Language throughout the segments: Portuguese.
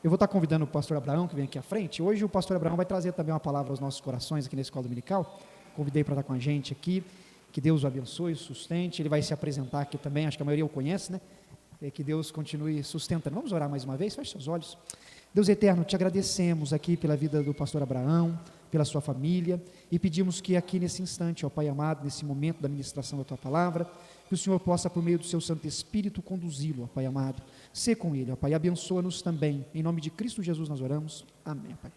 Eu vou estar convidando o pastor Abraão, que vem aqui à frente. Hoje o pastor Abraão vai trazer também uma palavra aos nossos corações aqui na Escola Dominical. Convidei para estar com a gente aqui. Que Deus o abençoe, o sustente. Ele vai se apresentar aqui também, acho que a maioria o conhece, né? Que Deus continue sustentando. Vamos orar mais uma vez? Feche seus olhos. Deus eterno, te agradecemos aqui pela vida do pastor Abraão, pela sua família, e pedimos que aqui nesse instante, ó Pai amado, nesse momento da ministração da tua palavra, que o Senhor possa, por meio do seu Santo Espírito, conduzi-lo, ó Pai amado. Sê com ele, ó Pai, abençoa-nos também. Em nome de Cristo Jesus nós oramos. Amém, Pai.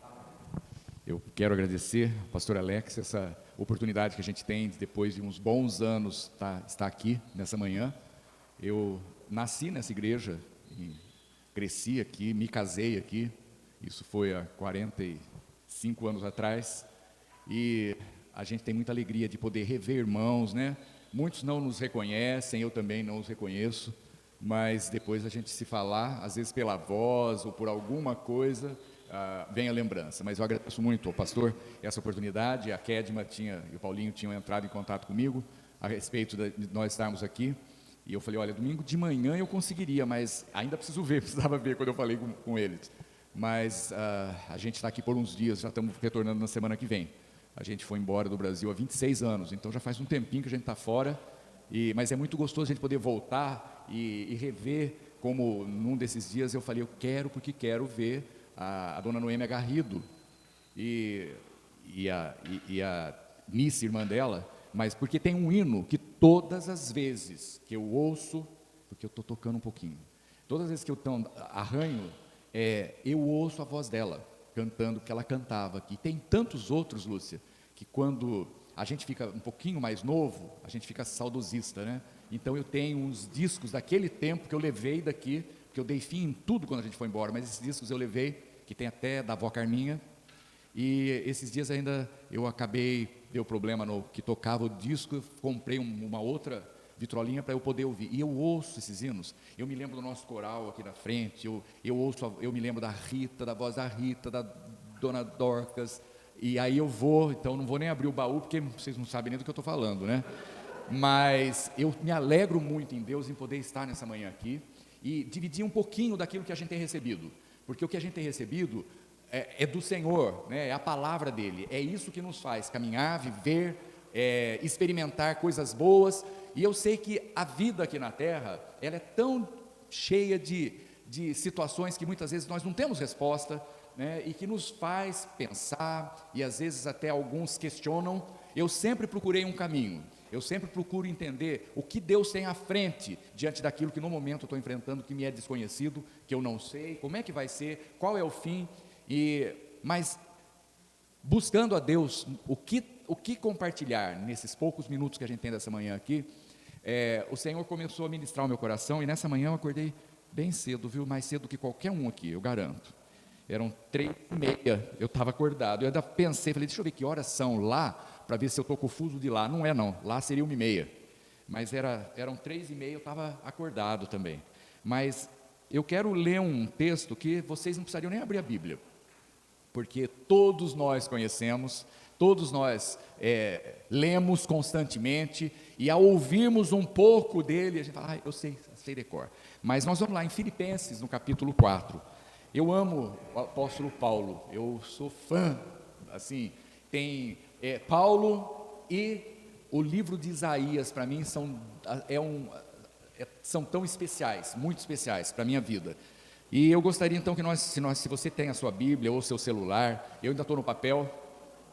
Eu quero agradecer, pastor Alex, essa oportunidade que a gente tem, depois de uns bons anos, estar aqui nessa manhã. Eu nasci nessa igreja, cresci aqui, me casei aqui, isso foi há 45 anos atrás, e a gente tem muita alegria de poder rever irmãos, né? Muitos não nos reconhecem, eu também não os reconheço, mas depois a gente se falar, às vezes pela voz ou por alguma coisa, vem a lembrança. Mas eu agradeço muito ao pastor essa oportunidade. A Kedma e o Paulinho tinham entrado em contato comigo a respeito de nós estarmos aqui, e eu falei, olha, domingo de manhã eu conseguiria, mas ainda precisava ver quando eu falei com eles. Mas a gente está aqui por uns dias, já estamos retornando na semana que vem. A gente foi embora do Brasil há 26 anos, então já faz um tempinho que a gente está fora, mas é muito gostoso a gente poder voltar e rever, como num desses dias eu falei, eu quero porque quero ver a dona Noêmia Garrido e a Nice, irmã dela, mas porque tem um hino que todas as vezes que eu ouço, porque eu estou tocando um pouquinho, todas as vezes que eu arranho, eu ouço a voz dela cantando, que ela cantava aqui. Tem tantos outros, Lúcia, que quando a gente fica um pouquinho mais novo, a gente fica saudosista, né? Então eu tenho uns discos daquele tempo que eu levei daqui, porque eu dei fim em tudo quando a gente foi embora, mas esses discos eu levei, que tem até da avó Carminha, e esses dias ainda eu deu problema no que tocava o disco, eu comprei uma outra vitrolinha para eu poder ouvir, e eu ouço esses hinos, eu me lembro do nosso coral aqui na frente, eu me lembro da Rita, da voz da Rita, da dona Dorcas, e aí então não vou nem abrir o baú, porque vocês não sabem nem do que eu estou falando, né? Mas eu me alegro muito em Deus, em poder estar nessa manhã aqui, e dividir um pouquinho daquilo que a gente tem recebido, porque o que a gente tem recebido é do Senhor, né? É a palavra dele, é isso que nos faz caminhar, viver, experimentar coisas boas. E eu sei que a vida aqui na terra, ela é tão cheia de situações que muitas vezes nós não temos resposta, né? E que nos faz pensar, e às vezes até alguns questionam. Eu sempre procurei um caminho, eu sempre procuro entender o que Deus tem à frente, diante daquilo que no momento eu estou enfrentando, que me é desconhecido, que eu não sei, como é que vai ser, qual é o fim, mas buscando a Deus, o que compartilhar nesses poucos minutos que a gente tem dessa manhã aqui, o Senhor começou a ministrar o meu coração, e nessa manhã eu acordei bem cedo, viu? Mais cedo que qualquer um aqui, eu garanto. Eram 3h30, eu estava acordado, eu ainda pensei, falei, deixa eu ver que horas são lá, para ver se eu estou confuso de lá. Não é não, lá seria 1h30, mas eram 3h30, eu estava acordado também. Mas eu quero ler um texto que vocês não precisariam nem abrir a Bíblia, porque todos nós conhecemos, todos nós lemos constantemente, e ao ouvirmos um pouco dele, a gente fala, eu sei decor. Mas nós vamos lá em Filipenses, no capítulo 4. Eu amo o apóstolo Paulo, eu sou fã, assim, tem Paulo e o livro de Isaías, para mim, são tão especiais, muito especiais para a minha vida. E eu gostaria então que se você tem a sua Bíblia ou seu celular, eu ainda estou no papel,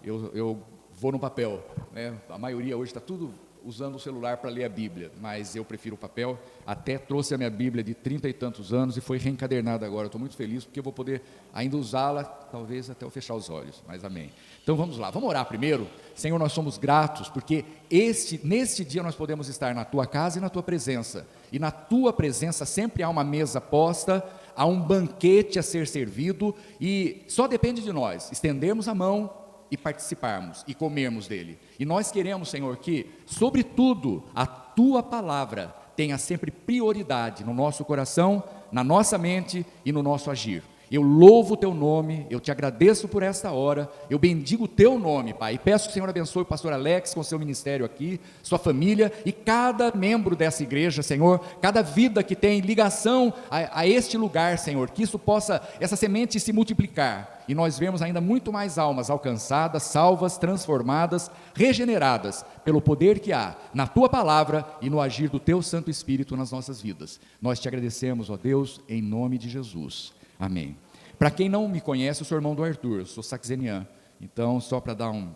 eu vou no papel, né? A maioria hoje está tudo usando o celular para ler a Bíblia, mas eu prefiro o papel. Até trouxe a minha Bíblia de 30 e tantos anos e foi reencadernada agora. Estou muito feliz porque eu vou poder ainda usá-la, talvez até eu fechar os olhos, mas amém. Então vamos lá, vamos orar primeiro. Senhor, nós somos gratos porque neste dia nós podemos estar na Tua casa e na Tua presença, e na Tua presença sempre há uma mesa posta, há um banquete a ser servido, e só depende de nós estendermos a mão e participarmos e comermos dele. E nós queremos, Senhor, que sobretudo a Tua palavra tenha sempre prioridade no nosso coração, na nossa mente e no nosso agir. Eu louvo o teu nome, eu te agradeço por esta hora, eu bendigo o teu nome, Pai, e peço que o Senhor abençoe o pastor Alex com seu ministério aqui, sua família e cada membro dessa igreja, Senhor, cada vida que tem ligação a este lugar, Senhor, que isso possa, essa semente se multiplicar, e nós vemos ainda muito mais almas alcançadas, salvas, transformadas, regeneradas, pelo poder que há na tua palavra e no agir do teu Santo Espírito nas nossas vidas. Nós te agradecemos, ó Deus, em nome de Jesus. Amém. Para quem não me conhece, eu sou irmão do Arthur, eu sou saxeniano. Então, só para dar o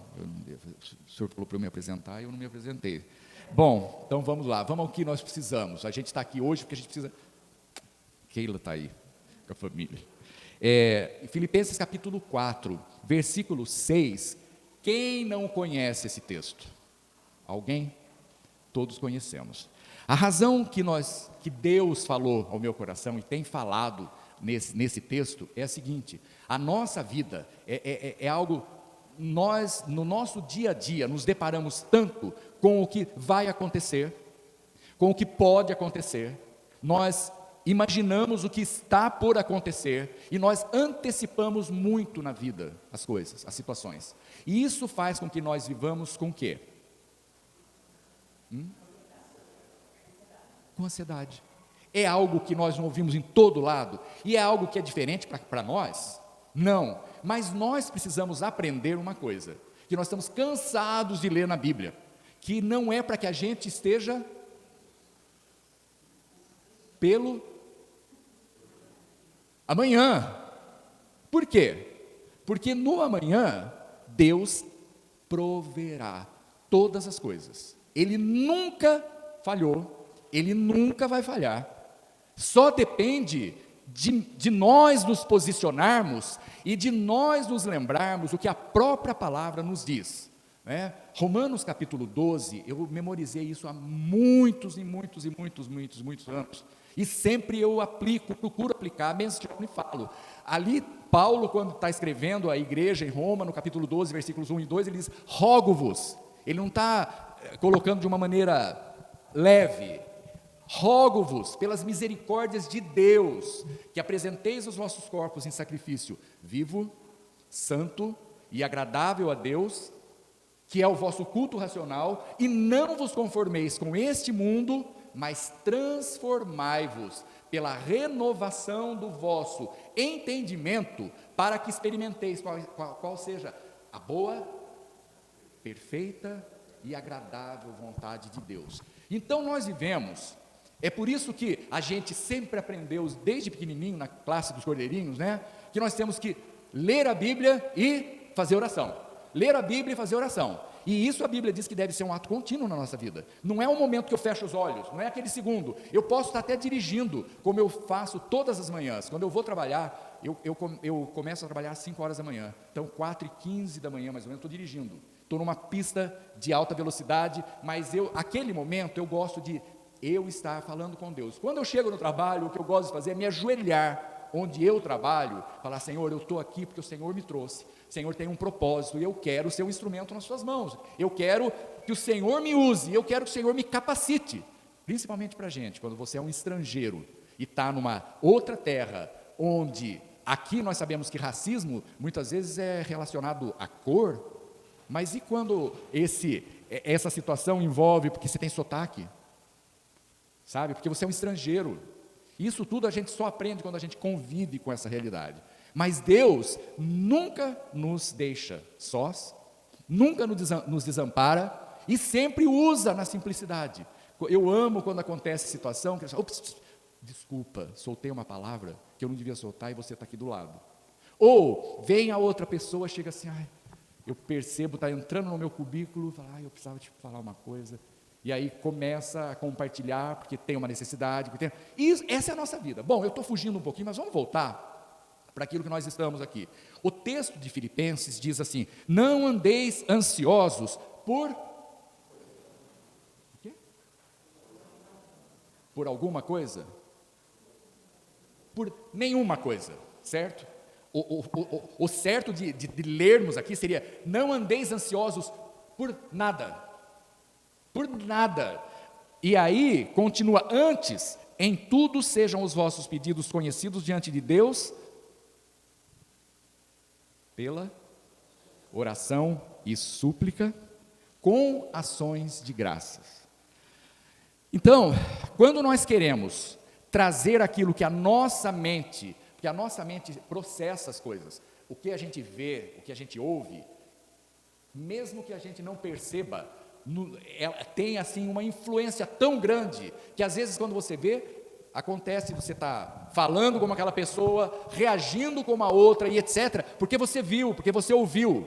senhor falou para eu me apresentar e eu não me apresentei. Bom, então vamos lá, vamos ao que nós precisamos. A gente está aqui hoje porque a gente precisa... Keila está aí, com a família. Filipenses capítulo 4, versículo 6. Quem não conhece esse texto? Alguém? Todos conhecemos. A razão que Deus falou ao meu coração e tem falado nesse texto é a seguinte: a nossa vida é algo, nós no nosso dia a dia nos deparamos tanto com o que vai acontecer, com o que pode acontecer, nós imaginamos o que está por acontecer e nós antecipamos muito na vida as coisas, as situações, e isso faz com que nós vivamos com o quê? Com ansiedade. É algo que nós não ouvimos em todo lado, e é algo que é diferente para nós? Não, mas nós precisamos aprender uma coisa, que nós estamos cansados de ler na Bíblia, que não é para que a gente esteja pelo amanhã. Por quê? Porque no amanhã, Deus proverá todas as coisas, Ele nunca falhou, Ele nunca vai falhar. Só depende de nós nos posicionarmos e de nós nos lembrarmos o que a própria palavra nos diz, né? Romanos capítulo 12, eu memorizei isso há muitos anos, e sempre eu procuro aplicar, menciono e falo. Ali Paulo, quando está escrevendo a igreja em Roma, no capítulo 12, versículos 1 e 2, ele diz: rogo-vos. Ele não está colocando de uma maneira leve. Rogo-vos, pelas misericórdias de Deus, que apresenteis os vossos corpos em sacrifício vivo, santo e agradável a Deus, que é o vosso culto racional, e não vos conformeis com este mundo, mas transformai-vos pela renovação do vosso entendimento, para que experimenteis qual seja a boa, perfeita e agradável vontade de Deus. Então nós vivemos... É por isso que a gente sempre aprendeu, desde pequenininho, na classe dos cordeirinhos, né, que nós temos que ler a Bíblia e fazer oração. Ler a Bíblia e fazer oração. E isso a Bíblia diz que deve ser um ato contínuo na nossa vida. Não é um momento que eu fecho os olhos, não é aquele segundo. Eu posso estar até dirigindo, como eu faço todas as manhãs. Quando eu vou trabalhar, eu começo a trabalhar às 5 horas da manhã. Então, 4h15 da manhã, mais ou menos, estou dirigindo. Estou numa pista de alta velocidade, mas aquele momento eu gosto de... eu estar falando com Deus. Quando eu chego no trabalho, o que eu gosto de fazer é me ajoelhar onde eu trabalho, falar: Senhor, eu estou aqui porque o Senhor me trouxe, o Senhor tem um propósito, e eu quero ser um instrumento nas suas mãos, eu quero que o Senhor me use, eu quero que o Senhor me capacite, principalmente para a gente, quando você é um estrangeiro, e está numa outra terra, onde, aqui nós sabemos que racismo, muitas vezes é relacionado à cor, mas e quando essa situação envolve, porque você tem sotaque, sabe, porque você é um estrangeiro. Isso tudo a gente só aprende quando a gente convive com essa realidade. Mas Deus nunca nos deixa sós, nunca nos desampara, e sempre usa na simplicidade. Eu amo quando acontece situação que eu falo: desculpa, soltei uma palavra que eu não devia soltar e você está aqui do lado. Ou vem a outra pessoa, chega assim: eu percebo, está entrando no meu cubículo, fala: eu precisava te falar uma coisa. E aí começa a compartilhar, porque tem uma necessidade. Essa é a nossa vida. Bom, eu estou fugindo um pouquinho, mas vamos voltar para aquilo que nós estamos aqui. O texto de Filipenses diz assim: não andeis ansiosos por... o quê? Por alguma coisa? Por nenhuma coisa, certo? O certo de lermos aqui seria: não andeis ansiosos por nada. Por nada. E aí, continua: antes, em tudo sejam os vossos pedidos conhecidos diante de Deus, pela oração e súplica com ações de graças. Então, quando nós queremos trazer aquilo que a nossa mente, porque a nossa mente processa as coisas, o que a gente vê, o que a gente ouve, mesmo que a gente não perceba, ela tem assim uma influência tão grande, que às vezes quando você vê, acontece, você está falando como aquela pessoa, reagindo como a outra e etc, porque você viu, porque você ouviu.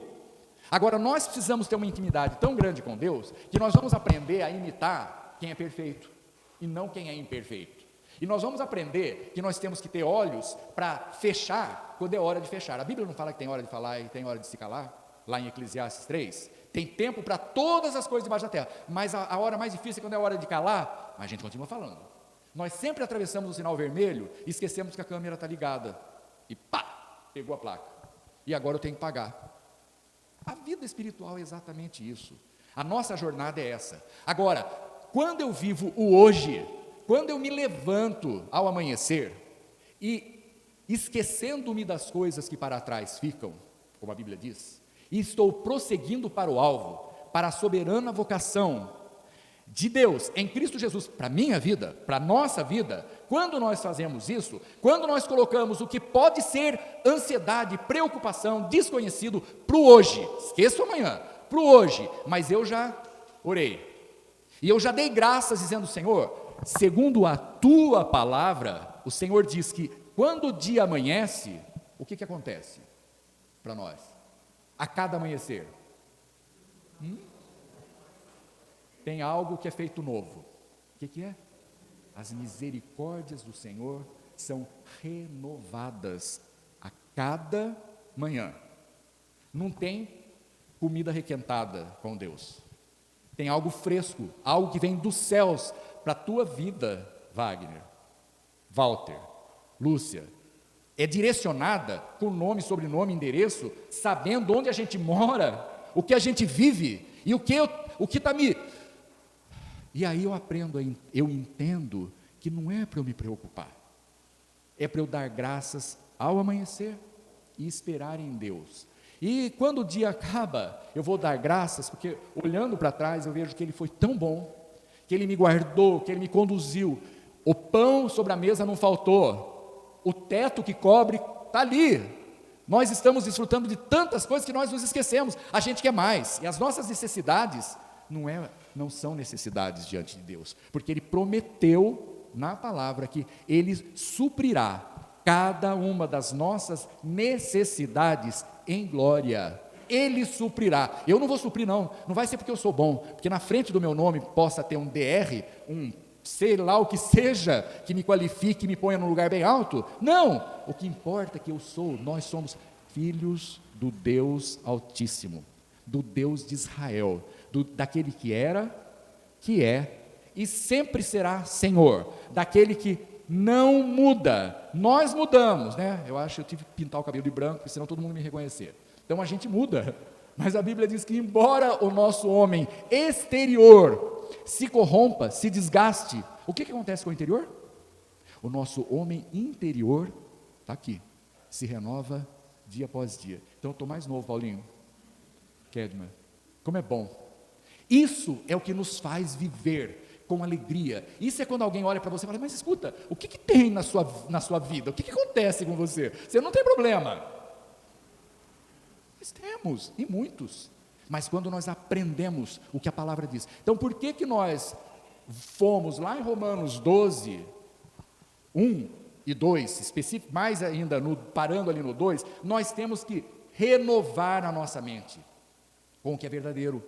Agora nós precisamos ter uma intimidade tão grande com Deus, que nós vamos aprender a imitar quem é perfeito, e não quem é imperfeito. E nós vamos aprender que nós temos que ter olhos para fechar, quando é hora de fechar. A Bíblia não fala que tem hora de falar e tem hora de se calar? Lá em Eclesiastes 3, tem tempo para todas as coisas debaixo da terra, mas a hora mais difícil é quando é a hora de calar, mas a gente continua falando. Nós sempre atravessamos o sinal vermelho e esquecemos que a câmera está ligada, e pá, pegou a placa, e agora eu tenho que pagar. A vida espiritual é exatamente isso, a nossa jornada é essa. Agora, quando eu vivo o hoje, quando eu me levanto ao amanhecer, e esquecendo-me das coisas que para trás ficam, como a Bíblia diz, e estou prosseguindo para o alvo, para a soberana vocação de Deus em Cristo Jesus, para a minha vida, para a nossa vida, quando nós fazemos isso, quando nós colocamos o que pode ser ansiedade, preocupação, desconhecido, para o hoje, esqueça o amanhã, para o hoje, mas eu já orei, e eu já dei graças dizendo, Senhor, segundo a tua palavra, o Senhor diz que quando o dia amanhece, o que acontece para nós? A cada amanhecer, tem algo que é feito novo. O que é? As misericórdias do Senhor são renovadas a cada manhã. Não tem comida requentada com Deus, tem algo fresco, algo que vem dos céus para a tua vida, Wagner, Walter, Lúcia. É direcionada com nome, sobrenome, endereço, sabendo onde a gente mora, o que a gente vive e o que está me... E aí eu aprendo, eu entendo que não é para eu me preocupar, é para eu dar graças ao amanhecer e esperar em Deus. E quando o dia acaba, eu vou dar graças, porque olhando para trás eu vejo que Ele foi tão bom, que Ele me guardou, que Ele me conduziu, o pão sobre a mesa não faltou, o teto que cobre está ali. Nós estamos desfrutando de tantas coisas que nós nos esquecemos. A gente quer mais. E as nossas necessidades não são necessidades diante de Deus. Porque Ele prometeu na palavra que Ele suprirá cada uma das nossas necessidades em glória. Ele suprirá. Eu não vou suprir não vai ser porque eu sou bom, porque na frente do meu nome possa ter um DR, sei lá o que seja, que me qualifique, me ponha num lugar bem alto. Não, o que importa é que nós somos filhos do Deus Altíssimo, do Deus de Israel, daquele que era, que é e sempre será Senhor, daquele que não muda. Nós mudamos, né? Eu tive que pintar o cabelo de branco, porque senão todo mundo me reconhecer. Então a gente muda, mas a Bíblia diz que embora o nosso homem exterior se corrompa, se desgaste, o que acontece com o interior? O nosso homem interior, está aqui, se renova dia após dia. Então eu estou mais novo, Paulinho, Kedman, como é bom. Isso é o que nos faz viver com alegria. Isso é quando alguém olha para você e fala, mas escuta, o que tem na sua vida? O que acontece com você? Você não tem problema. Nós temos, e muitos. Mas quando nós aprendemos o que a palavra diz. Então por que nós fomos lá em Romanos 12, 1 e 2, mais ainda, parando ali no 2, nós temos que renovar a nossa mente com o que é verdadeiro,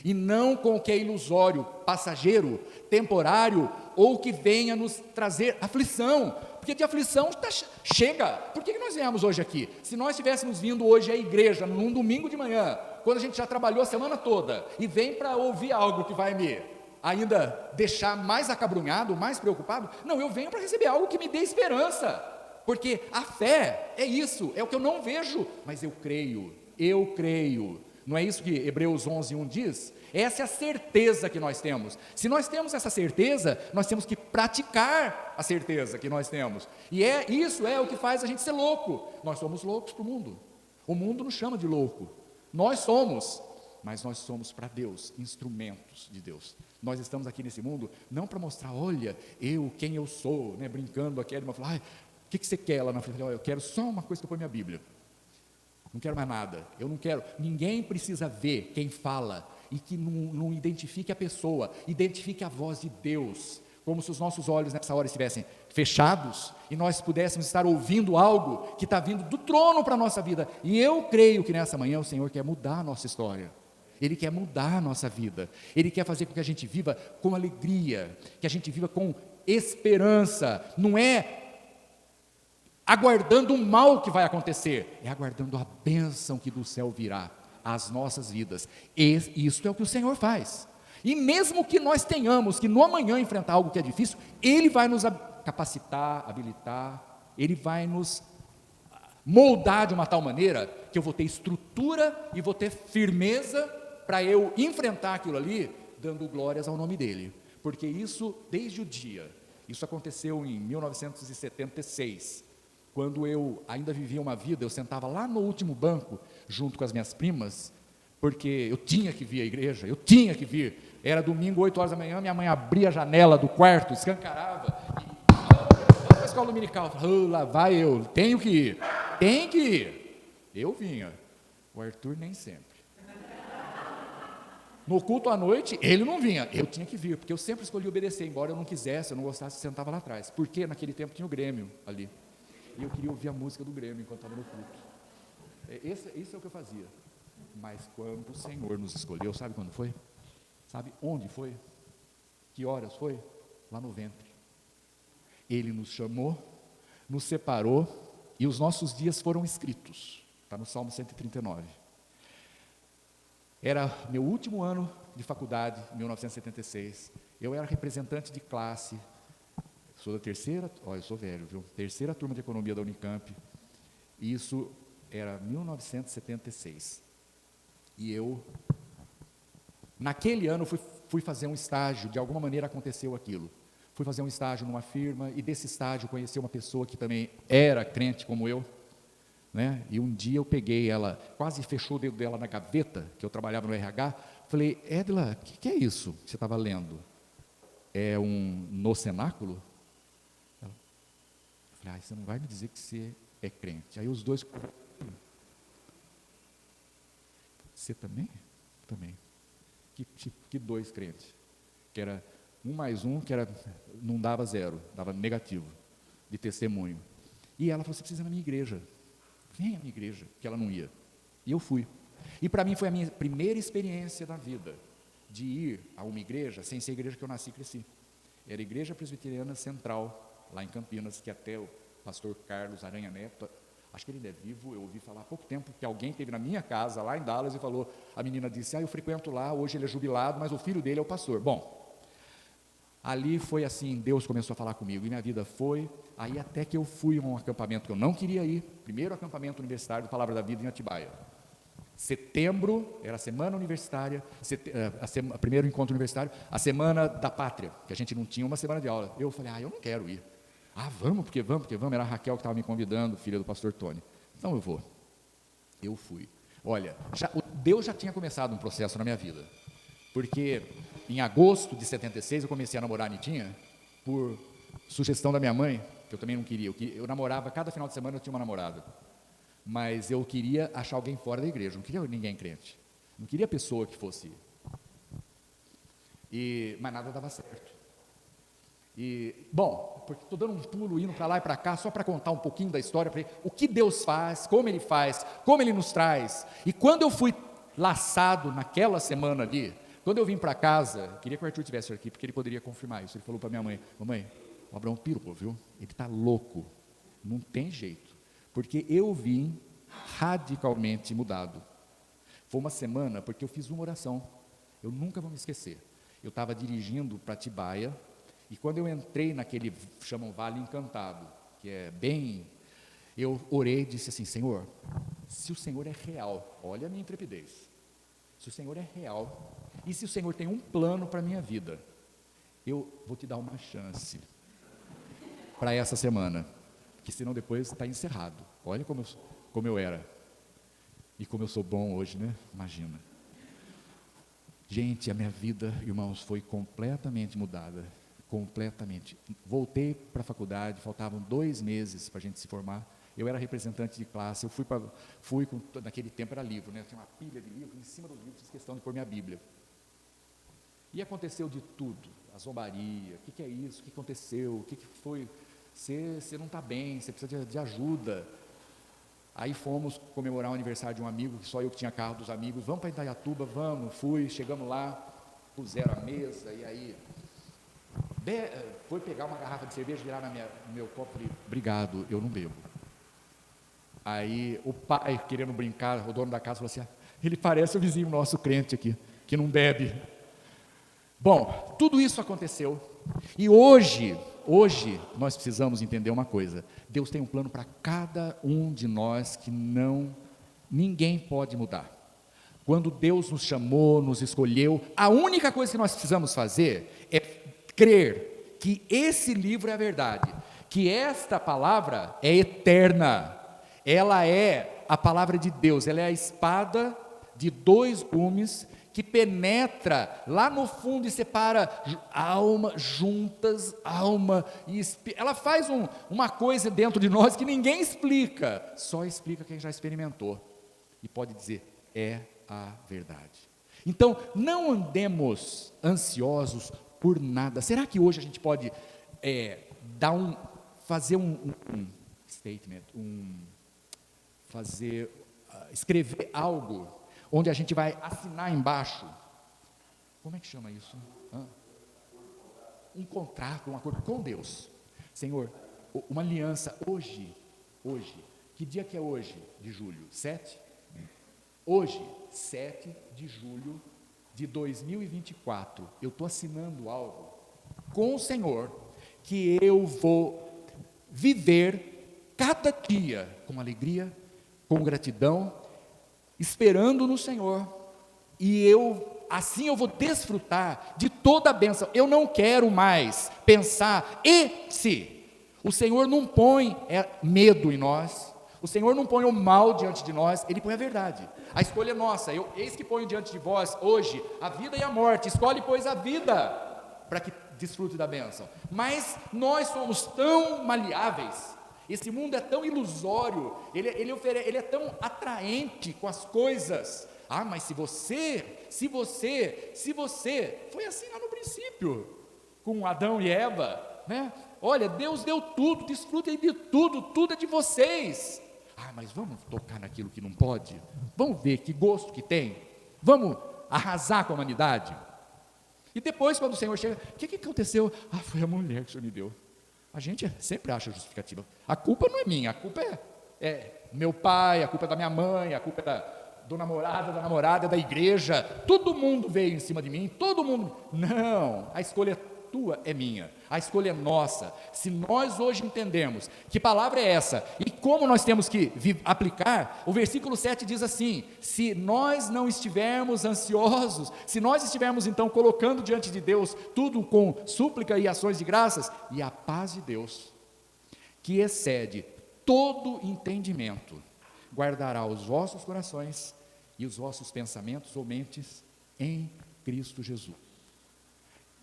e não com o que é ilusório, passageiro, temporário, ou que venha nos trazer aflição, porque de aflição chega. Por que nós viemos hoje aqui? Se nós tivéssemos vindo hoje à igreja, num domingo de manhã, quando a gente já trabalhou a semana toda, e vem para ouvir algo que vai me ainda deixar mais acabrunhado, mais preocupado, não, eu venho para receber algo que me dê esperança, porque a fé é isso, é o que eu não vejo, mas eu creio, não é isso que Hebreus 11:1 diz? Essa é a certeza que nós temos. Se nós temos essa certeza, nós temos que praticar a certeza que nós temos, e isso é o que faz a gente ser louco. Nós somos loucos para o mundo, O mundo nos chama de louco. Nós somos, mas nós somos para Deus, instrumentos de Deus. Nós estamos aqui nesse mundo não para mostrar, olha, quem eu sou, né, brincando aqui, ele fala, o que você quer lá na frente? Eu quero só uma coisa que eu ponho na minha Bíblia. Não quero mais nada, eu não quero, ninguém precisa ver quem fala e que não identifique a pessoa, identifique a voz de Deus, como se os nossos olhos nessa hora estivessem fechados e nós pudéssemos estar ouvindo algo que está vindo do trono para a nossa vida. E eu creio que nessa manhã o Senhor quer mudar a nossa história, Ele quer mudar a nossa vida, Ele quer fazer com que a gente viva com alegria, que a gente viva com esperança, não é aguardando o mal que vai acontecer, é aguardando a bênção que do céu virá às nossas vidas. E isso é o que o Senhor faz. E mesmo que nós tenhamos que no amanhã enfrentar algo que é difícil, Ele vai nos capacitar, habilitar, Ele vai nos moldar de uma tal maneira que eu vou ter estrutura e vou ter firmeza para eu enfrentar aquilo ali, dando glórias ao nome dEle. Porque isso, desde o dia, isso aconteceu em 1976, quando eu ainda vivia uma vida, eu sentava lá no último banco, junto com as minhas primas, porque eu tinha que vir à igreja, eu tinha que vir. Era domingo, 8 horas da manhã, minha mãe abria a janela do quarto, escancarava, e vamos para a escola dominical. Lá vai eu, tenho que ir, tem que ir. Eu vinha, o Arthur nem sempre. No culto à noite, ele não vinha, eu tinha que vir, porque eu sempre escolhi obedecer, embora eu não quisesse, eu não gostasse, sentava lá atrás, porque naquele tempo tinha o Grêmio ali. E eu queria ouvir a música do Grêmio enquanto estava no culto. Esse é o que eu fazia. Mas quando o Senhor nos escolheu, sabe quando foi? Sabe onde foi? Que horas foi? Lá no ventre. Ele nos chamou, nos separou, e os nossos dias foram escritos. Está no Salmo 139. Era meu último ano de faculdade, em 1976. Eu era representante de classe. Sou da terceira, eu sou velho, viu? Terceira turma de economia da Unicamp. Isso era 1976. E eu, naquele ano, fui fazer um estágio, de alguma maneira aconteceu aquilo. Fui fazer um estágio numa firma, e desse estágio conheci uma pessoa que também era crente como eu, né? E um dia eu peguei ela, quase fechou o dedo dela na gaveta, que eu trabalhava no RH, falei, Edla, o que é isso que você estava lendo? É no cenáculo? Eu falei, você não vai me dizer que você é crente. Aí os dois, você também? Também. Que dois crentes? Que era 1 mais 1, que não dava 0, dava negativo, de testemunho. E ela falou, você precisa ir na minha igreja. Vem à minha igreja, que ela não ia. E eu fui. E para mim foi a minha primeira experiência na vida, de ir a uma igreja, sem ser a igreja que eu nasci e cresci. Era a Igreja Presbiteriana Central, lá em Campinas, que até o pastor Carlos Aranha Neto, acho que ele ainda é vivo, eu ouvi falar há pouco tempo, que alguém esteve na minha casa, lá em Dallas, e falou, a menina disse, eu frequento lá, hoje ele é jubilado, mas o filho dele é o pastor. Bom, ali foi assim, Deus começou a falar comigo, e minha vida foi, aí até que eu fui a um acampamento que eu não queria ir, primeiro acampamento universitário do Palavra da Vida em Atibaia. Setembro, era a semana universitária, primeiro encontro universitário, a semana da pátria, que a gente não tinha uma semana de aula. Eu falei, eu não quero ir. Vamos, porque vamos. Era a Raquel que estava me convidando, filha do pastor Tony. Então eu vou. Eu fui. Olha, Deus já tinha começado um processo na minha vida, porque em agosto de 76 eu comecei a namorar a Nitinha, por sugestão da minha mãe, que eu também não queria. Eu namorava, cada final de semana eu tinha uma namorada. Mas eu queria achar alguém fora da igreja, não queria ninguém crente, não queria pessoa que fosse. Mas nada dava certo. Bom, porque estou dando um pulo, indo para lá e para cá, só para contar um pouquinho da história, o que Deus faz, como Ele nos traz. E quando eu fui laçado naquela semana ali, quando eu vim para casa, queria que o Arthur estivesse aqui, porque ele poderia confirmar isso. Ele falou para minha mãe, mamãe, o Abraão pirou, viu? Ele está louco, não tem jeito. Porque eu vim radicalmente mudado. Foi uma semana, porque eu fiz uma oração, eu nunca vou me esquecer. Eu estava dirigindo para Atibaia, e quando eu entrei naquele, chamam Vale Encantado, que é bem, eu orei e disse assim, Senhor, se o Senhor é real, olha a minha intrepidez, se o Senhor é real, e se o Senhor tem um plano para a minha vida, eu vou te dar uma chance para essa semana, que senão depois está encerrado. Olha como eu era. E como eu sou bom hoje, né? Imagina. Gente, a minha vida, irmãos, foi completamente mudada. Completamente. Voltei para a faculdade, faltavam 2 meses para a gente se formar. Eu era representante de classe, eu naquele tempo era livro, né? Eu tinha uma pilha de livros, em cima dos livros fiz questão de pôr minha Bíblia. E aconteceu de tudo, a zombaria, o que é isso, o que aconteceu, o que foi, você não está bem, você precisa de ajuda. Aí fomos comemorar o aniversário de um amigo, que só eu que tinha carro dos amigos, vamos para Indaiatuba, vamos, chegamos lá, puseram a mesa, e aí, foi pegar uma garrafa de cerveja, virar no meu copo, falei, obrigado, eu não bebo. Aí o pai, querendo brincar, o dono da casa falou assim, ele parece o vizinho nosso crente aqui, que não bebe. Bom, tudo isso aconteceu, e hoje nós precisamos entender uma coisa, Deus tem um plano para cada um de nós que ninguém pode mudar. Quando Deus nos chamou, nos escolheu, a única coisa que nós precisamos fazer é crer que esse livro é a verdade, que esta palavra é eterna, ela é a palavra de Deus, ela é a espada de 2 gumes, que penetra lá no fundo e separa alma, juntas, alma e espírito. Ela faz uma coisa dentro de nós que ninguém explica, só explica quem já experimentou, e pode dizer, é a verdade. Então, não andemos ansiosos por nada. Será que hoje a gente pode fazer um statement, escrever algo, onde a gente vai assinar embaixo, como é que chama isso? Um contrato, um acordo com Deus. Senhor, uma aliança hoje, que dia que é hoje de julho? 7? Hoje, 7 de julho de 2024, eu estou assinando algo com o Senhor, que eu vou viver cada dia com alegria, com gratidão, esperando no Senhor, e assim eu vou desfrutar de toda a bênção. Eu não quero mais pensar, e se? O Senhor não põe medo em nós, o Senhor não põe o mal diante de nós, Ele põe a verdade. A escolha é nossa. Eis que ponho diante de vós hoje a vida e a morte. Escolhe, pois, a vida, para que desfrute da bênção. Mas nós somos tão maleáveis, esse mundo é tão ilusório, ele é tão atraente com as coisas. Mas se você, foi assim lá no princípio, com Adão e Eva, né? Olha, Deus deu tudo, desfrutem de tudo, tudo é de vocês. Mas vamos tocar naquilo que não pode? Vamos ver que gosto que tem? Vamos arrasar com a humanidade? E depois, quando o Senhor chega, o que aconteceu? Foi a mulher que o Senhor me deu. A gente sempre acha justificativa. A culpa não é minha, a culpa é meu pai, a culpa é da minha mãe, a culpa é do namorado, da namorada, da igreja. Todo mundo veio em cima de mim, todo mundo. Não, a escolha tua é minha, a escolha é nossa. Se nós hoje entendemos que palavra é essa e como nós temos que aplicar, o versículo 7 diz assim: se nós não estivermos ansiosos, se nós estivermos então colocando diante de Deus tudo com súplica e ações de graças, e a paz de Deus, que excede todo entendimento, guardará os vossos corações e os vossos pensamentos ou mentes em Cristo Jesus.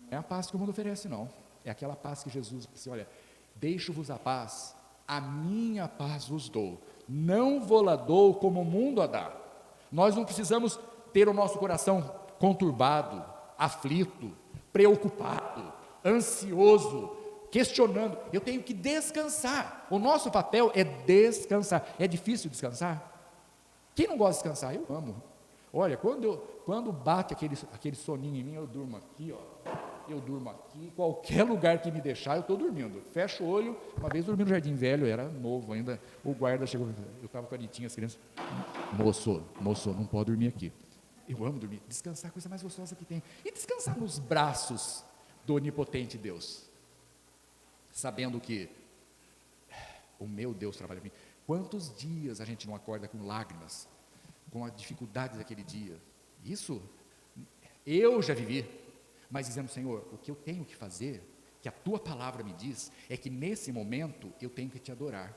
Não é a paz que o mundo oferece, não. É aquela paz que Jesus disse: olha, deixo-vos a paz, a minha paz vos dou, não vou-la dou como o mundo a dá. Nós não precisamos ter o nosso coração conturbado, aflito, preocupado, ansioso, questionando. Eu tenho que descansar. O nosso papel é descansar. É difícil descansar? Quem não gosta de descansar? Eu amo. Olha, quando bate aquele soninho em mim, eu durmo aqui, eu durmo aqui, qualquer lugar que me deixar, eu estou dormindo. Fecho o olho. Uma vez dormi no Jardim Velho, era novo ainda, o guarda chegou, eu estava com a Anitinha, as crianças, moço, não pode dormir aqui. Eu amo dormir. Descansar é a coisa mais gostosa que tem. E descansar nos braços do onipotente Deus, sabendo que o meu Deus trabalha em mim. Quantos dias a gente não acorda com lágrimas, com a dificuldade daquele dia? Isso eu já vivi, mas dizendo: Senhor, o que eu tenho que fazer, que a tua palavra me diz, é que nesse momento eu tenho que te adorar,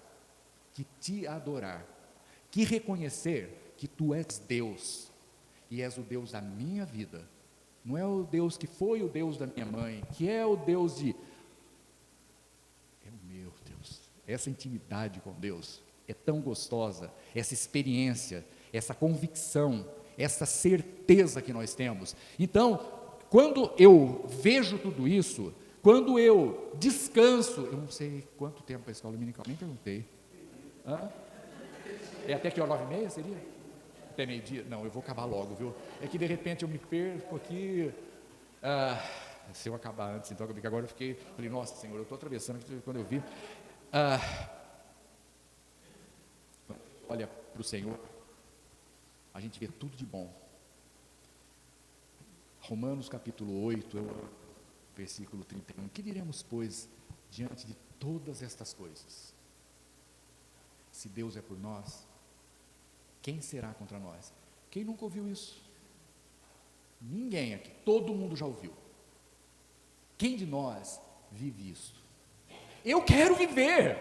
que reconhecer que tu és Deus, e és o Deus da minha vida, não é o Deus que foi o Deus da minha mãe, que é o Deus de... É o meu Deus. Essa intimidade com Deus é tão gostosa, essa experiência, essa convicção, essa certeza que nós temos. Então, quando eu vejo tudo isso, quando eu descanso, eu não sei quanto tempo a escola dominical, nem perguntei. Hã? É até que hora, 9h30 seria? Até meio-dia? Não, eu vou acabar logo, viu? É que de repente eu me perco aqui. Se eu acabar antes, então, porque agora eu falei, nossa Senhor, eu estou atravessando aqui, quando eu vi. Olha para o Senhor, a gente vê tudo de bom. Romanos capítulo 8, versículo 31. Que diremos, pois, diante de todas estas coisas? Se Deus é por nós, quem será contra nós? Quem nunca ouviu isso? Ninguém aqui, todo mundo já ouviu. Quem de nós vive isso? Eu quero viver,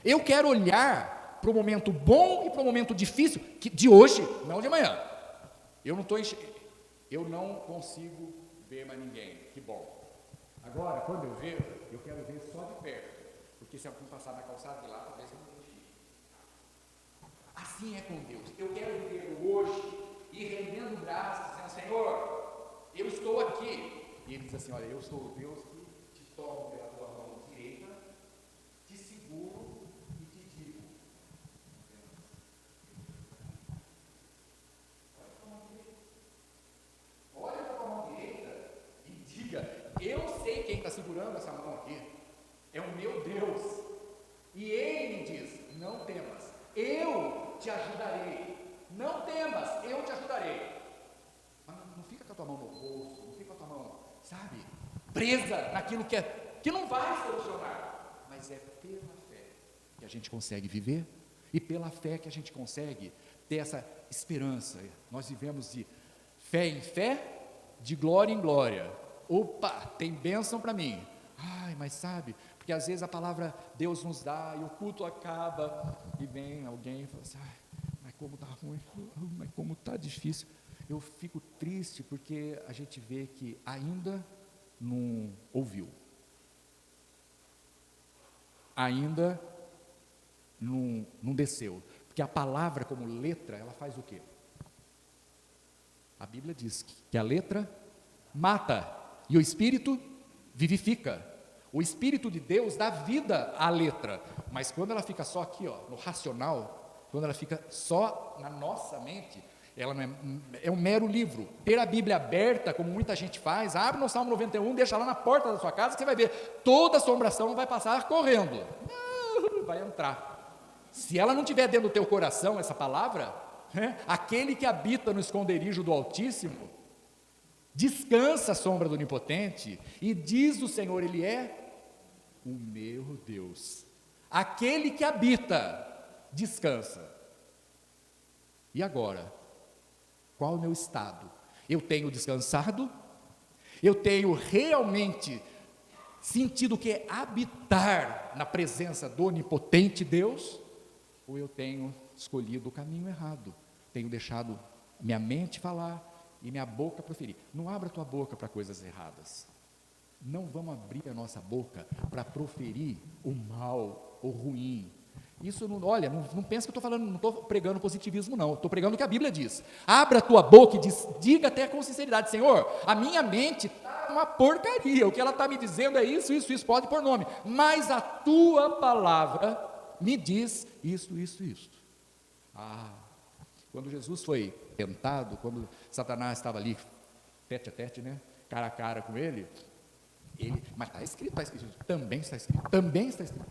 eu quero olhar para o momento bom e para o momento difícil, de hoje, não de amanhã. Eu não consigo ver mais ninguém, que bom. Agora, quando eu vejo, eu quero ver só de perto, porque se alguém passar na calçada de lá, talvez eu não veja. Assim é com Deus. Eu quero viver o hoje e rendendo graças, dizendo, Senhor, eu estou aqui. E ele diz assim, olha, eu sou o Deus que te tomo pela tua mão direita, te seguro e te digo. Olha para a mão direita e diga, eu sei quem está segurando essa mão aqui. É o meu Deus. E ele me diz, não temas, eu te ajudarei. Não temas, eu te ajudarei. Mas não fica com a tua mão no bolso, não fica com a tua mão, sabe, presa naquilo que não vai solucionar. Mas é pela fé que a gente consegue viver, e pela fé que a gente consegue ter essa esperança. Nós vivemos de fé em fé, de glória em glória. Opa, tem bênção para mim. Ai, mas sabe, porque às vezes a palavra Deus nos dá, e o culto acaba, e vem alguém e fala assim, ai, mas como está ruim, mas como está difícil. Eu fico triste porque a gente vê que ainda não ouviu, ainda não desceu, porque a palavra como letra, ela faz o quê? A Bíblia diz que a letra mata e o Espírito vivifica. O Espírito de Deus dá vida à letra, mas quando ela fica só aqui, ó, no racional, quando ela fica só na nossa mente, ela não é um mero livro. Ter a Bíblia aberta, como muita gente faz, abre no Salmo 91, deixa lá na porta da sua casa, que você vai ver, toda assombração vai passar correndo, vai entrar. Se ela não estiver dentro do teu coração, essa palavra, aquele que habita no esconderijo do Altíssimo, descansa à sombra do Onipotente, e diz o Senhor, Ele é o meu Deus. Aquele que habita, descansa. E agora? Qual é o meu estado? Eu tenho descansado? Eu tenho realmente sentido o que é habitar na presença do Onipotente Deus? Ou eu tenho escolhido o caminho errado? Tenho deixado minha mente falar e minha boca proferir. Não abra a tua boca para coisas erradas. Não vamos abrir a nossa boca para proferir o mal, o ruim. Isso não, olha, não pensa que eu estou falando, não estou pregando positivismo não, estou pregando o que a Bíblia diz. Abra a tua boca e diga até com sinceridade, Senhor, a minha mente está uma porcaria, o que ela está me dizendo é isso, pode pôr nome, mas a tua palavra me diz isso. Quando Jesus foi tentado, quando Satanás estava ali, tete a tete, né, cara a cara com ele, mas está escrito, também está escrito,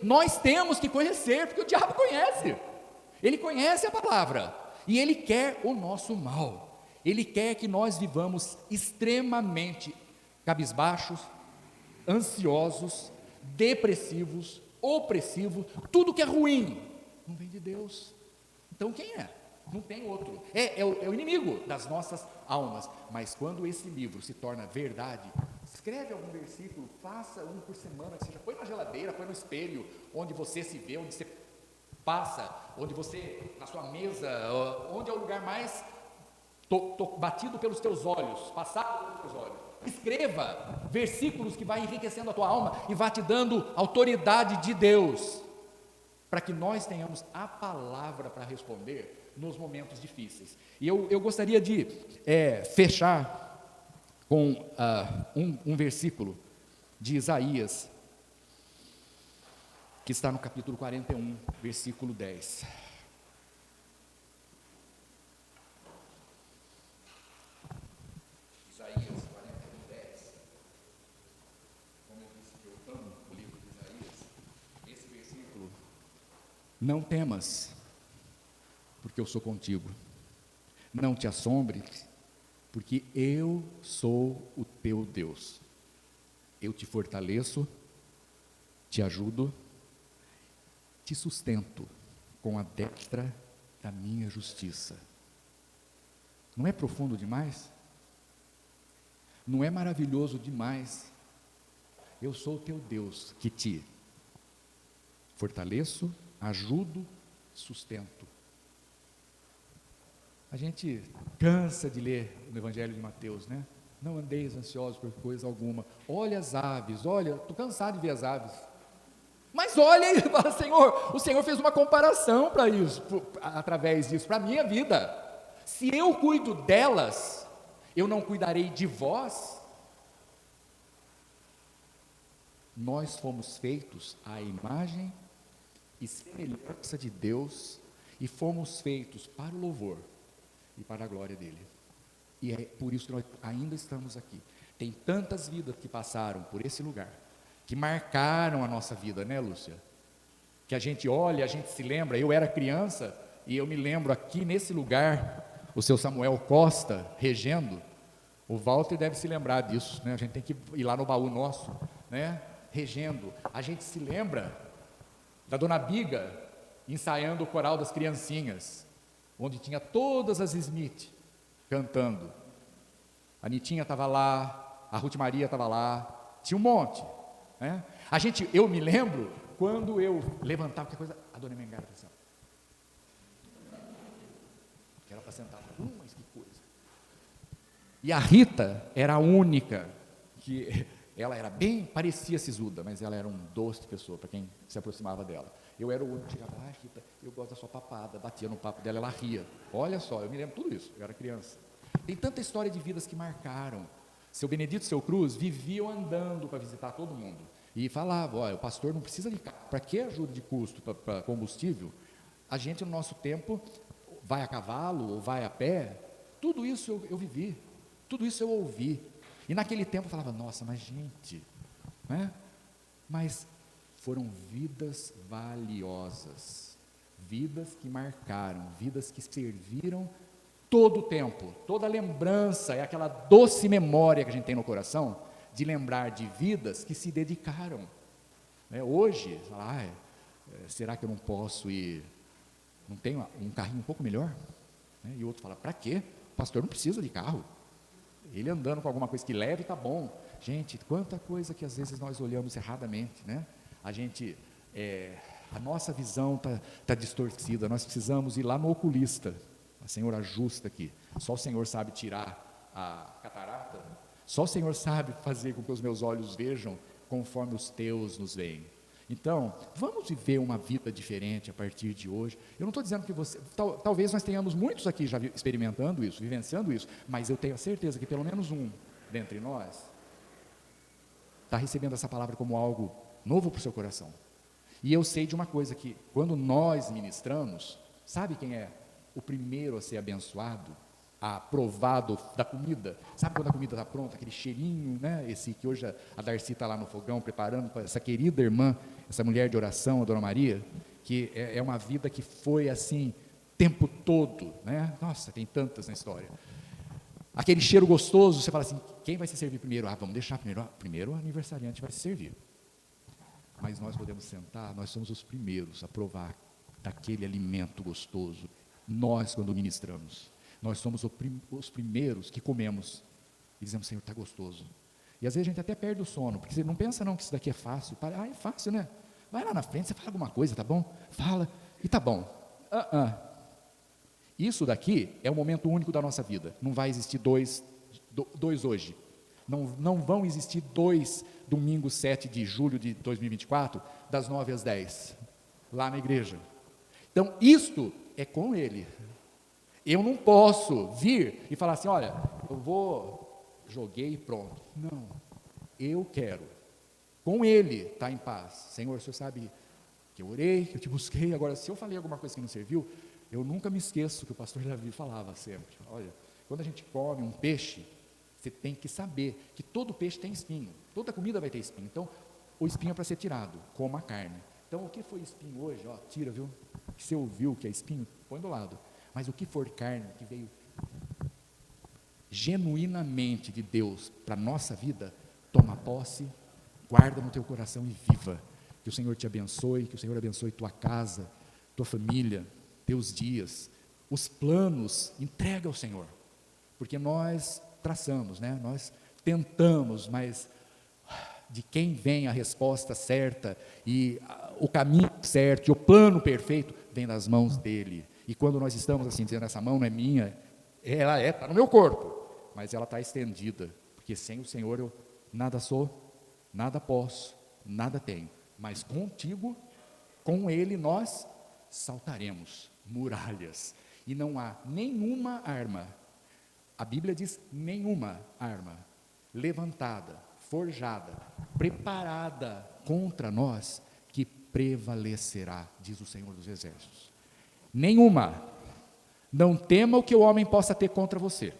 nós temos que conhecer, porque o diabo conhece, ele conhece a palavra, e ele quer o nosso mal, ele quer que nós vivamos extremamente cabisbaixos, ansiosos, depressivos, opressivos, tudo que é ruim, não vem de Deus. Então quem é? Não tem outro, é o inimigo das nossas almas. Mas quando esse livro se torna verdade, escreve algum versículo, faça um por semana, que seja, põe na geladeira, põe no espelho, onde você se vê, onde você passa, onde você, na sua mesa, onde é o lugar mais batido pelos teus olhos, passado pelos teus olhos. Escreva versículos que vai enriquecendo a tua alma e vai te dando autoridade de Deus, para que nós tenhamos a palavra para responder nos momentos difíceis. E eu gostaria de fechar com um versículo de Isaías, que está no capítulo 41, versículo 10. Isaías 41, 10. Como eu disse que eu amo o livro de Isaías, esse versículo: não temas, porque eu sou contigo. Não te assombres, porque eu sou o teu Deus. Eu te fortaleço, te ajudo, te sustento com a destra da minha justiça. Não é profundo demais? Não é maravilhoso demais? Eu sou o teu Deus, que te fortaleço, ajudo, sustento. A gente cansa de ler no Evangelho de Mateus, né? Não andeis ansiosos por coisa alguma. Olha as aves, olha, estou cansado de ver as aves. Mas olha e fala: Senhor, o Senhor fez uma comparação para isso, através disso, para a minha vida. Se eu cuido delas, eu não cuidarei de vós? Nós fomos feitos à imagem e semelhança de Deus, e fomos feitos para o louvor e para a glória dele. E é por isso que nós ainda estamos aqui. Tem tantas vidas que passaram por esse lugar, que marcaram a nossa vida, né, Lúcia? Que a gente olha, a gente se lembra. Eu era criança e eu me lembro aqui nesse lugar, o seu Samuel Costa regendo. O Walter deve se lembrar disso, né? A gente tem que ir lá no baú nosso, né? Regendo. A gente se lembra da Dona Biga ensaiando o coral das criancinhas, onde tinha todas as Smith cantando. A Nitinha estava lá, a Ruth Maria estava lá, tinha um monte, né? Eu me lembro quando eu levantava, que coisa, a Dona Mengara assim, que era para sentar, mas que coisa. E a Rita era a única que ela era bem, parecia sisuda, mas ela era um doce de pessoa para quem se aproximava dela. Eu era o único que chegava: Rita, eu gosto da sua papada, batia no papo dela, ela ria. Olha só, eu me lembro tudo isso, eu era criança. Tem tanta história de vidas que marcaram. Seu Benedito e seu Cruz viviam andando para visitar todo mundo, e falava: olha, o pastor não precisa de carro, para que ajuda de custo para combustível? A gente no nosso tempo vai a cavalo ou vai a pé. Tudo isso eu vivi, tudo isso eu ouvi, e naquele tempo eu falava: nossa, mas gente, né? Mas foram vidas valiosas, vidas que marcaram, vidas que serviram todo o tempo. Toda lembrança é aquela doce memória que a gente tem no coração, de lembrar de vidas que se dedicaram, né? Hoje, será que eu não posso ir, não tenho um carrinho um pouco melhor? Né? E o outro fala: para quê? O pastor não precisa de carro, ele andando com alguma coisa que leve está bom. Gente, quanta coisa que às vezes nós olhamos erradamente, né? A nossa visão está distorcida. Nós precisamos ir lá no oculista. A Senhor ajusta aqui. Só o Senhor sabe tirar a catarata. Só o Senhor sabe fazer com que os meus olhos vejam conforme os teus nos veem. Então, vamos viver uma vida diferente a partir de hoje. Eu não estou dizendo que você... Talvez nós tenhamos muitos aqui já experimentando isso, vivenciando isso, mas eu tenho a certeza que pelo menos um dentre nós está recebendo essa palavra como algo novo para o seu coração. E eu sei de uma coisa, que quando nós ministramos, sabe quem é o primeiro a ser abençoado, a provar da comida? Sabe quando a comida está pronta, aquele cheirinho, né? Esse que hoje a Darcy está lá no fogão preparando para essa querida irmã, essa mulher de oração, a Dona Maria, que é uma vida que foi assim, tempo todo, né? Nossa, tem tantas na história. Aquele cheiro gostoso, você fala assim: quem vai se servir primeiro? Vamos deixar primeiro o aniversariante vai se servir. Mas nós podemos sentar, nós somos os primeiros a provar daquele alimento gostoso. Nós, quando ministramos, nós somos os primeiros que comemos e dizemos: Senhor, está gostoso. E às vezes a gente até perde o sono, porque você não pensa não que isso daqui é fácil. É fácil, né? Vai lá na frente, você fala alguma coisa, tá bom? Fala. E tá bom. Isso daqui é o momento único da nossa vida. Não vai existir dois hoje. Não vão existir 2 domingos 7 de julho de 2024, das 9 às 10, lá na igreja. Então, isto é com Ele. Eu não posso vir e falar assim, olha, joguei e pronto. Não, eu quero, com Ele, estar em paz. Senhor, o Senhor sabe que eu orei, que eu te busquei, agora, se eu falei alguma coisa que não serviu, eu nunca me esqueço que o pastor Davi falava sempre, olha, quando a gente come um peixe, você tem que saber que todo peixe tem espinho, toda comida vai ter espinho, então, o espinho é para ser tirado, como a carne. Então, o que foi espinho hoje, ó, tira, viu? Se você ouviu que é espinho, põe do lado. Mas o que for carne, que veio genuinamente de Deus para a nossa vida, toma posse, guarda no teu coração e viva. Que o Senhor te abençoe, que o Senhor abençoe tua casa, tua família, teus dias, os planos, entrega ao Senhor, porque nós traçamos, né? Nós tentamos, mas de quem vem a resposta certa e o caminho certo e o plano perfeito vem das mãos dele. E quando nós estamos assim dizendo, essa mão não é minha, ela está no meu corpo, mas ela está estendida, porque sem o Senhor eu nada sou, nada posso, nada tenho, mas contigo, com Ele nós saltaremos muralhas, e não há nenhuma arma, a Bíblia diz nenhuma arma, levantada, forjada, preparada contra nós, que prevalecerá, diz o Senhor dos Exércitos. Nenhuma. Não tema o que o homem possa ter contra você.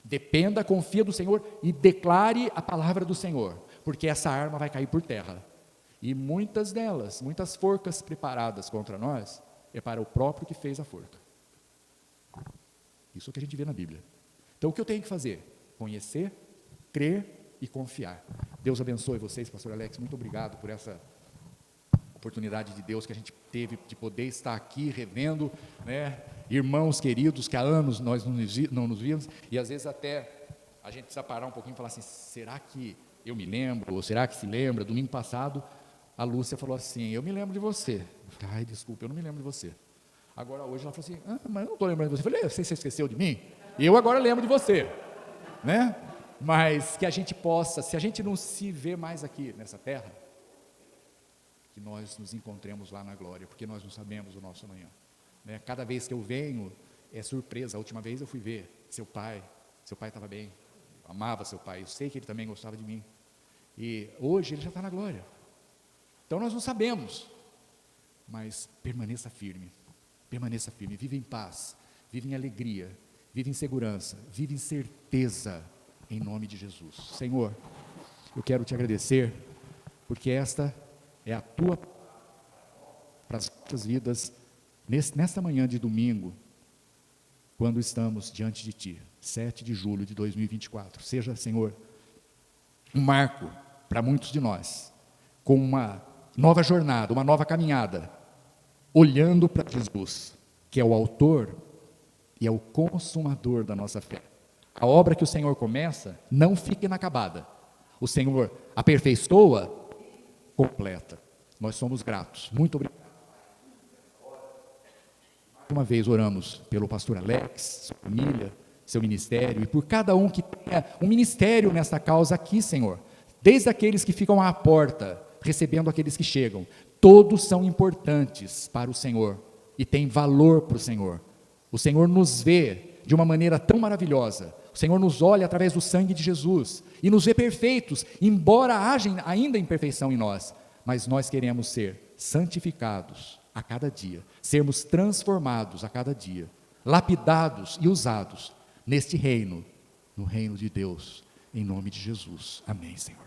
Dependa, confia do Senhor e declare a palavra do Senhor, porque essa arma vai cair por terra. E muitas delas, muitas forcas preparadas contra nós, é para o próprio que fez a forca. Isso é o que a gente vê na Bíblia. Então, o que eu tenho que fazer? Conhecer, crer e confiar. Deus abençoe vocês, pastor Alex, muito obrigado por essa oportunidade de Deus que a gente teve de poder estar aqui revendo, né, irmãos queridos que há anos nós não nos víamos, e às vezes até a gente precisa parar um pouquinho e falar assim, será que eu me lembro, ou será que se lembra? Domingo passado, a Lúcia falou assim, eu me lembro de você. Eu falei, ai, desculpa, eu não me lembro de você. Agora hoje ela falou assim, mas eu não estou lembrando de você. Eu falei, você esqueceu de mim? E eu agora lembro de você, né? Mas que a gente possa, se a gente não se vê mais aqui nessa terra, que nós nos encontremos lá na glória, porque nós não sabemos o nosso amanhã, né? Cada vez que eu venho, é surpresa. A última vez eu fui ver seu pai estava bem, eu amava seu pai, eu sei que ele também gostava de mim, e hoje ele já está na glória. Então nós não sabemos, mas permaneça firme, vive em paz, vive em alegria, vive em segurança, vive em certeza, em nome de Jesus. Senhor, eu quero te agradecer, porque esta é a tua para as nossas vidas, nesta manhã de domingo, quando estamos diante de Ti, 7 de julho de 2024, seja, Senhor, um marco para muitos de nós, com uma nova jornada, uma nova caminhada, olhando para Jesus, que é o autor e é o consumador da nossa fé. A obra que o Senhor começa, não fica inacabada, o Senhor aperfeiçoa, completa. Nós somos gratos, muito obrigado. Uma vez oramos pelo pastor Alex, sua família, seu ministério, e por cada um que tenha um ministério nesta causa aqui, Senhor, desde aqueles que ficam à porta, recebendo aqueles que chegam, todos são importantes para o Senhor, e têm valor para o Senhor. O Senhor nos vê de uma maneira tão maravilhosa, o Senhor nos olha através do sangue de Jesus, e nos vê perfeitos, embora haja ainda imperfeição em nós, mas nós queremos ser santificados a cada dia, sermos transformados a cada dia, lapidados e usados neste reino, no reino de Deus, em nome de Jesus. Amém, Senhor.